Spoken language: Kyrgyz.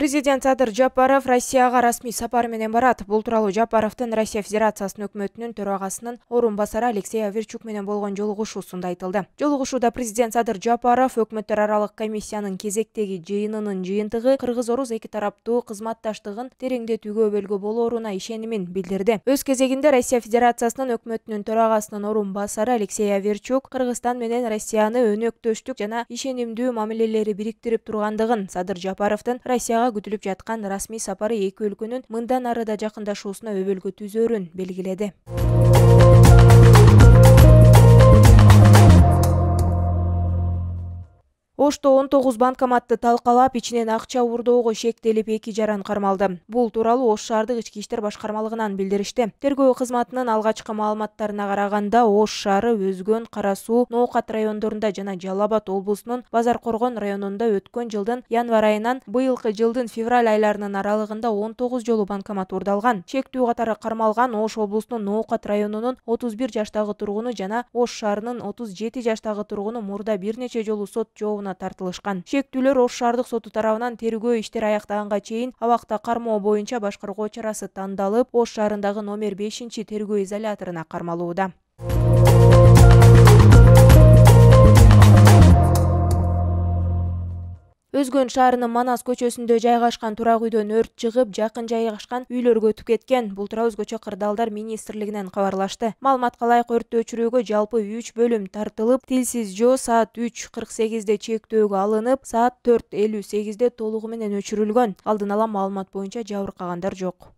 Президент Садыр Жапаров Россияга расмий сапар менен барат. Бул тууралуу Жапаровдун Россия Федерациясынын өкмөтүнүн төрагасынын орун басары Алексей Аверчук менен болгон жолугушуусунда айтылды. Жолугушууда президент Садыр Жапаров өкмөттөр аралык комиссиянын кезектеги жыйынынын жыйынтыгы кыргыз-орус эки тараптуу кызматташтыгын тереңдетүүгө өбөлгө болооруна ишенимин билдирди. Өз кезегинде Россия Федерациясынын өкмөтүнүн төрагасынын орун басары Алексей Аверчук Кыргызстан менен Россияны өнөктөштүк жана ишенимдүү мамилелери бириктирип тургандыгын, Садыр Жапаровдун Россияга күтүлүп жаткан расмий сапары эки өлкөнүн мындан ары да жакындашуусуна өбөлгө түзөөрүн белгиледи. Ошто 19 банкоматты талкалап, ичинен акча уурдоого шектелип 2 жаран кармалды. Бул тууралуу Ош шаардык ички иштер башкармалыгынан билдиришти. Тергөө кызматынын алгачкы маалыматтарына караганда, Ош шаары, Өзгөн, Кара Суу, Ноокат райондорунда жана Жалал Абад облусунун Базар Коргон районунда өткөн жылдын январь айынан быйылкы жылдын февраль айларынын аралыгында 19 жолу банкомат уурдалган. Чектүү катары кармалган Ош облусунун Ноокат районунун 31 жаштагы тургуну жана Ош шаарынын 37 жаштагы тургуну мурда бир нече жолу сот жообуна тартылышкан. Шектүүлөр Ош шаардык соту тарабынан тергөө иштери аяктаганга чейин абакта кармоо боюнча башкаруу чарасы тандалып, Ош шаарындагы номер 5 тергөө изоляторуна кармалууда. Өзгөн шаарынын Манас көчөсүндө жайгашкан турак үйдөн өрт чыгып, жакын жайгашкан үйлөргө өтүп кеткен. Бул тууралуу Өзгөчө кырдаалдар министрлигинен кабарлашты. Маалыматка ылайык өрттү өчүрүүгө жалпы 3 бөлүм тартылып, тилсиз жоо саат 3:48 чектөөгө алынып, саат 4:58 толугу менен өчүрүлгөн. Алдын ала маалымат боюнча жабыркагандар жок.